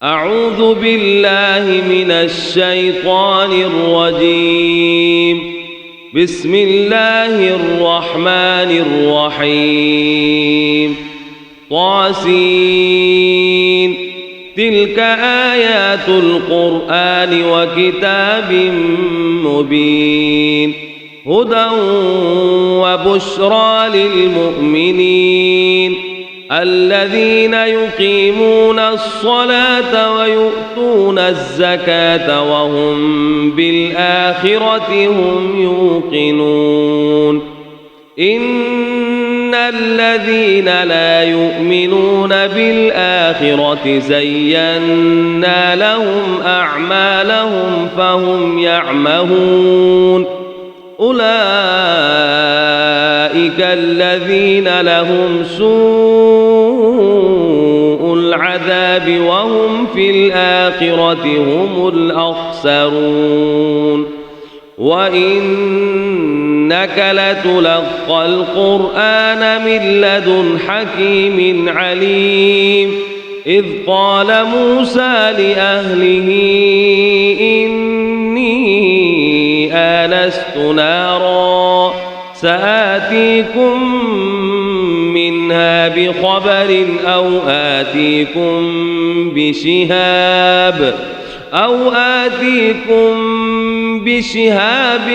أعوذ بالله من الشيطان الرجيم. بسم الله الرحمن الرحيم. طاسين. تلك آيات القرآن وكتاب مبين، هدى وبشرى للمؤمنين الذين يقيمون الصلاة ويؤتون الزكاة وهم بالآخرة هم يوقنون. إن الذين لا يؤمنون بالآخرة زينا لهم أعمالهم فهم يعمهون. أولئك الذين لهم سوء العذاب وهم في الآخرة هم الأخسرون. وإنك لتلقى القرآن من لدن حكيم عليم. إذ قال موسى لأهله إني آنست نارا سآتيكم منها بخبر أو آتيكم بشهاب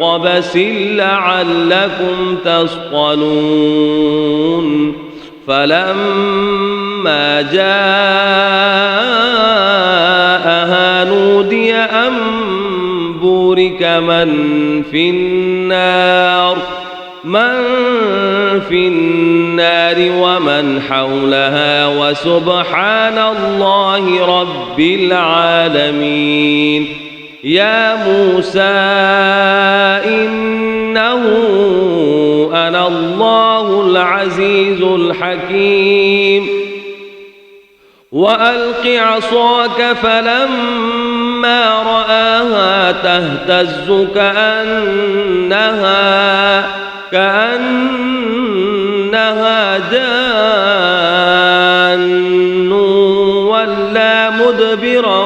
قبس لعلكم تصطلون. فلما جاءها نودي أن بورك من في النار ومن حولها وسبحان الله رب العالمين. يا موسى إنه أنا الله العزيز الحكيم. وألق عصاك فلما رآها تهتز كأنها جان ولا مدبرا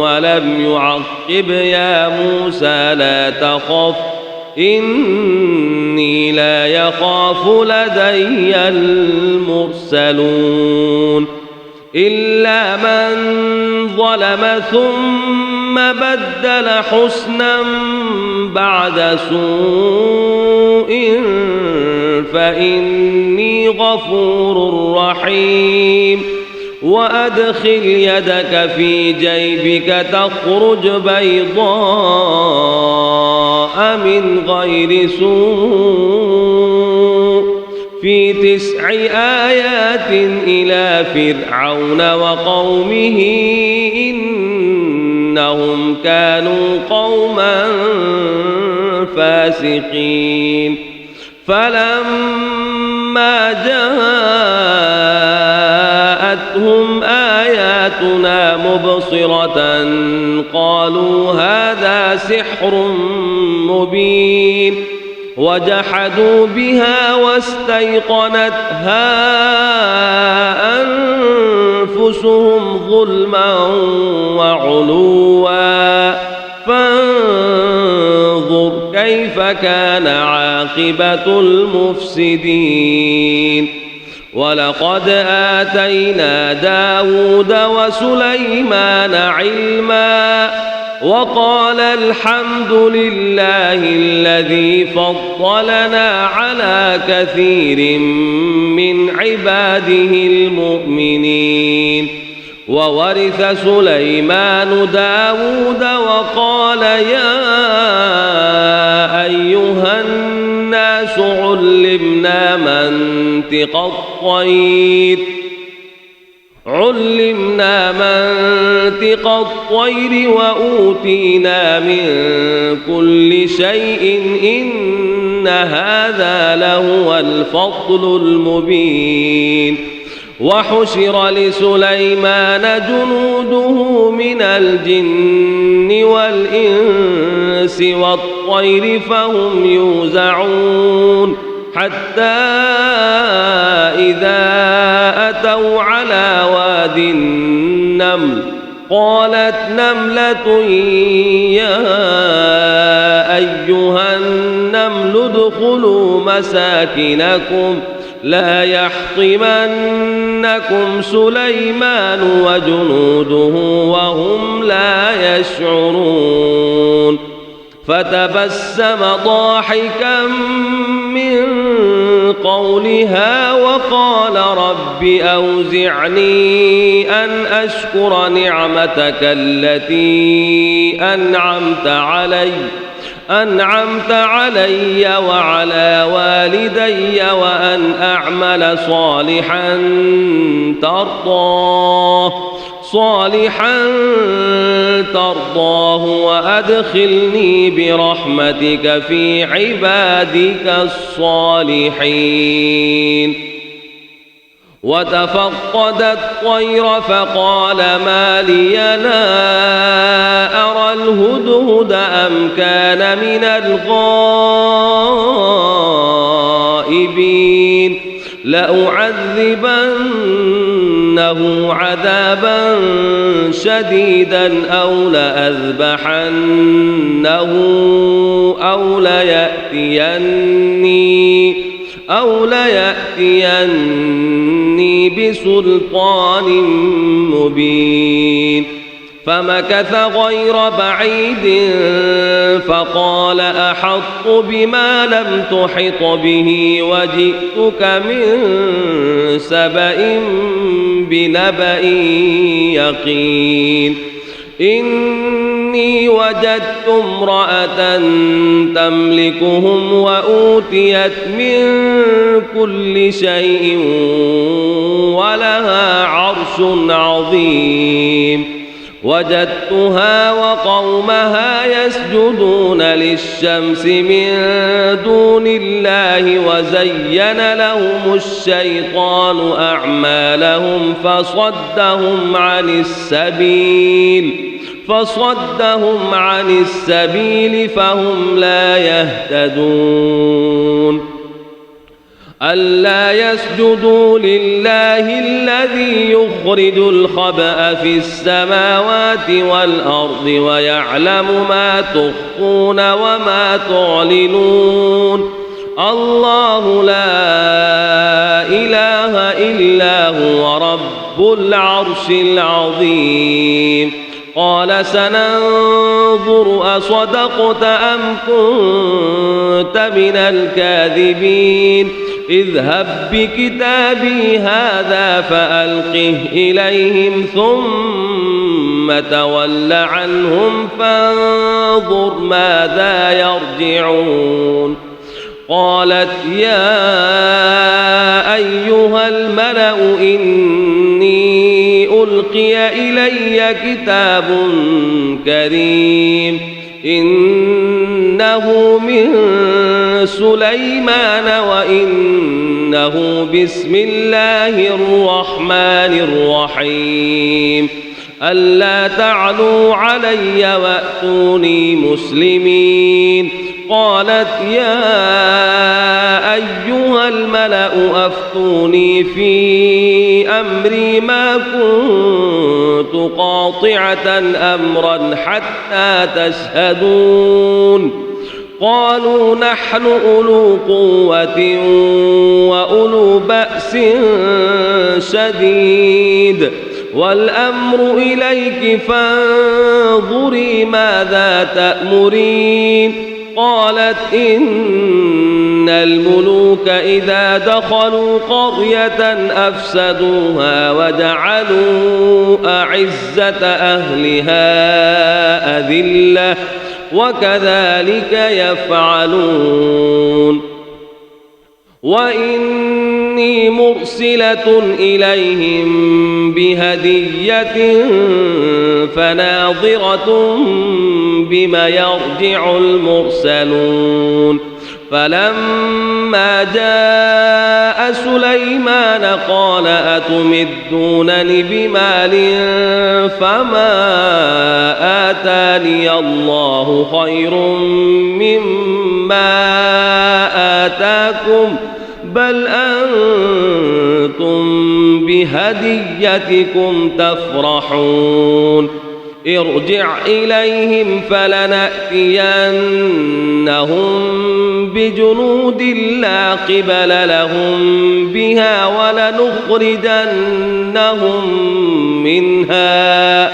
ولم يعقب. يا موسى لا تخف إني لا يخاف لدي المرسلون. إلا من ظلم ثم بدل حسنا بعد سوء فإني غفور رحيم. وأدخل يدك في جيبك تخرج بيضاء من غير سوء في 9 آيات إلى فرعون وقومه إنهم كانوا قوما فاسقين. فلما جاءتهم آياتنا مبصرة قالوا هذا سحر مبين. وجحدوا بها واستيقنتها أنفسهم ظلما وعلوا فانظر كيف كان عاقبة المفسدين. ولقد آتينا داود وسليمان علما وقال الحمد لله الذي فضلنا على كثير من عباده المؤمنين. وورث سليمان داود وقال يا أيها الناس علمنا منطق الطير وأوتينا من كل شيء إن هذا لهو الفضل المبين. وحشر لسليمان جنوده من الجن والإنس والطير فهم يوزعون حتى إذا أتوا على واد النمل قالت نملة يا أيها النمل ادخلوا مساكنكم لا يحطمنكم سليمان وجنوده وهم لا يشعرون فتبسم ضاحكا من قولها وقال رب أوزعني أن أشكر نعمتك التي أنعمت علي وعلى والدي وأن أعمل صالحا ترضاه وأدخلني برحمتك في عبادك الصالحين وتفقد الطير فقال ما لي لا أرى الهدهد أم كان من الغائبين لأعذبنه عذابا شديدا أو لأذبحنه أو ليأتيني بسلطان مبين فمكث غير بعيد فقال أحط بما لم تحط به وجئتك من سبأ بنبأ يقين إني وجدت امرأة تملكهم وأوتيت من كل شيء ولها عرش عظيم وجدتها وقومها يسجدون للشمس من دون الله وزين لهم الشيطان أعمالهم فصدهم عن السبيل فهم لا يهتدون ألا يسجدوا لله الذي يخرج الخبأ في السماوات والأرض ويعلم ما تخفون وما تعلنون الله لا إله إلا هو رب العرش العظيم قال سننظر أصدقت أم كنت من الكاذبين اذهب بكتابي هذا فألقه إليهم ثم تول عنهم فانظر ماذا يرجعون قالت يا أيها الملأ إني ألقي إلي كتاب كريم إنه من سليمان وإنه بسم الله الرحمن الرحيم ألا تعلوا علي وأتوني مسلمين قالت يا أيها الملأ أفتوني في أمري ما كنت قاطعة أمرا حتى تشهدون قالوا نحن أولو قوة وأولو بأس شديد والأمر إليك فانظري ماذا تأمرين قالت إن الملوك إذا دخلوا قرية أفسدوها وجعلوا أعزة أهلها أذلة وكذلك يفعلون وإني مرسلة إليهم بهدية فناظرة بما يرجع المرسلون فلما جاء سليمان قال أتمدونني بمال فما آتاني الله خير مما آتاكم بل أنتم بهديتكم تفرحون ارجع إليهم فلنأتينهم بجنود لا قبل لهم بها ولنخرجنهم منها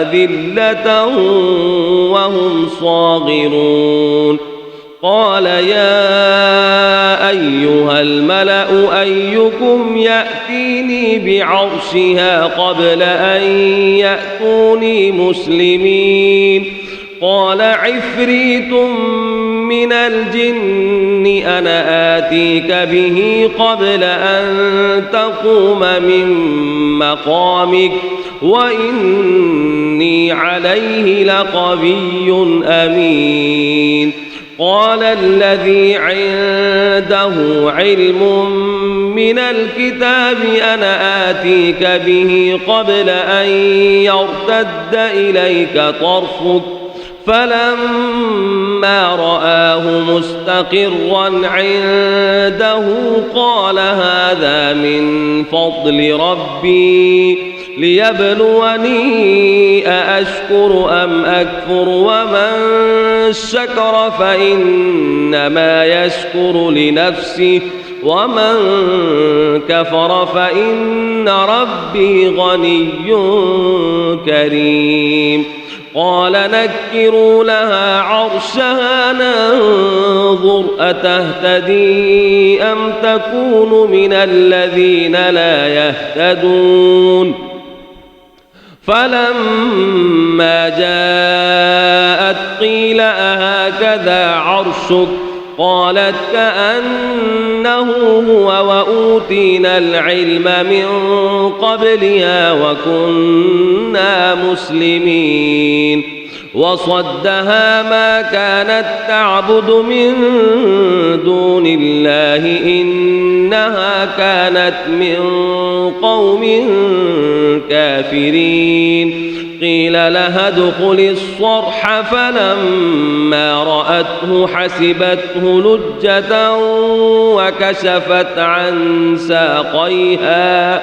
أذلة وهم صاغرون قال يا أيها الملأ أيكم يأتيني بعرشها قبل أن يأتوني مسلمين قال عفريت من الجن أنا آتيك به قبل أن تقوم من مقامك وإني عليه لقوي أمين قال الذي عنده علم من الكتاب أنا آتيك به قبل أن يرتد إليك طرفك فلما رآه مستقرا عنده قال هذا من فضل ربي ليبلوني أأشكر أم أكفر ومن شكر فإنما يشكر لنفسه ومن كفر فإن ربي غني كريم قال نكروا لها عرشها ننظر أتهتدي أم تكون من الذين لا يهتدون فلما جاءت قيل أهكذا عرشك قالت كأنه هو وأوتينا العلم من قبلها وكنا مسلمين وصدها ما كانت تعبد من دون الله إنها كانت من قوم كافرين قيل لها ادخل الصرح فلما رأته حسبته لجة وكشفت عن ساقيها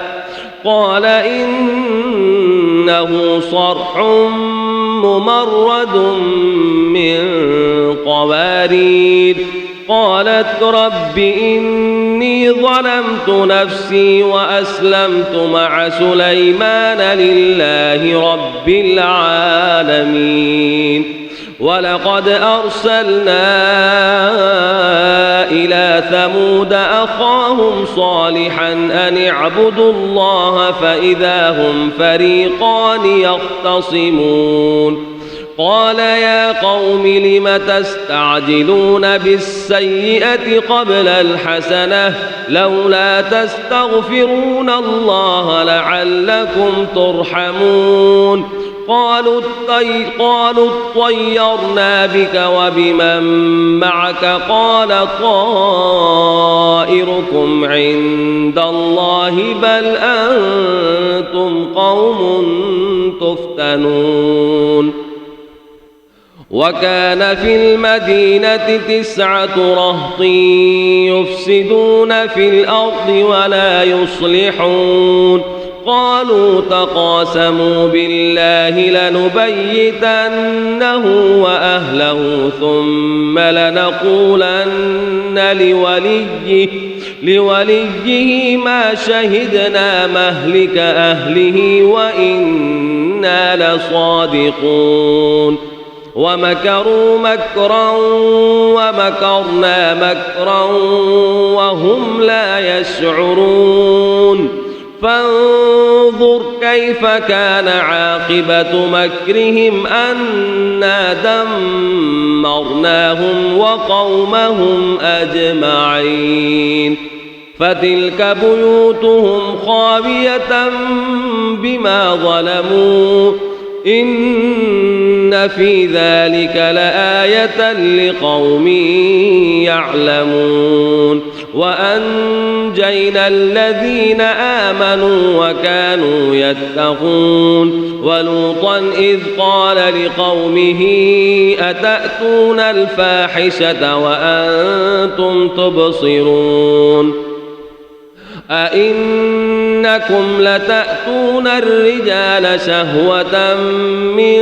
قال إنه صرح ممرد من قوارير قالت رب إني ظلمت نفسي وأسلمت مع سليمان لله رب العالمين ولقد أرسلنا إلى ثمود أخاهم صالحا أن اعبدوا الله فإذا هم فريقان يختصمون قال يا قوم لم تستعجلون بالسيئة قبل الحسنة لولا تستغفرون الله لعلكم ترحمون قالوا اطيرنا بك وبمن معك قال طائركم عند الله بل أنتم قوم تفتنون وكان في المدينة 9 رهط يفسدون في الأرض ولا يصلحون قالوا تقاسموا بالله لنبيتنه وأهله ثم لنقولن لوليه ما شهدنا مهلك أهله وإنا لصادقون ومكروا مكرا ومكرنا مكرا وهم لا يشعرون فانظر كيف كان عاقبة مكرهم أنا دمرناهم وقومهم أجمعين فتلك بيوتهم خاوية بما ظلموا إن في ذلك لآية لقوم يعلمون وأنجينا وأنجينا الذين آمنوا وكانوا يتقون ولوطا إذ قال لقومه أتأتون الفاحشة وأنتم تبصرون أئنكم لتأتون الرجال شهوة من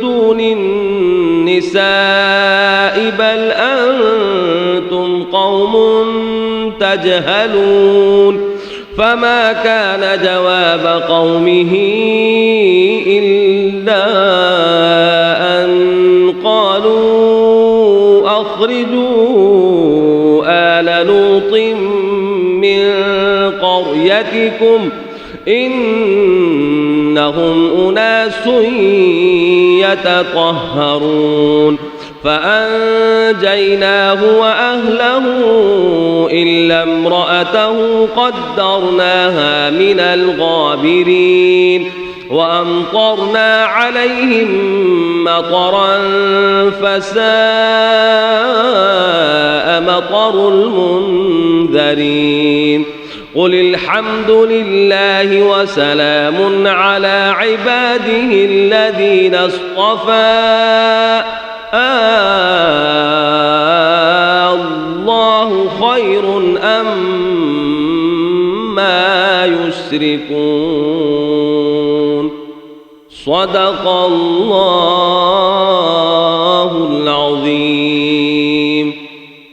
دون النساء بل أنتم قوم تجهلون فما كان جواب قومه إلا أن قالوا أخرجوا آل لوط من قريتكم إنهم أناس يتطهرون فأنجيناه وأهله إلا امرأته قدرناها من الغابرين وأمطرنا عليهم مطرا فساء مطر المنذرين قل الحمد لله وسلام على عباده الذين اصطفى الله خير أما يشركون صدق الله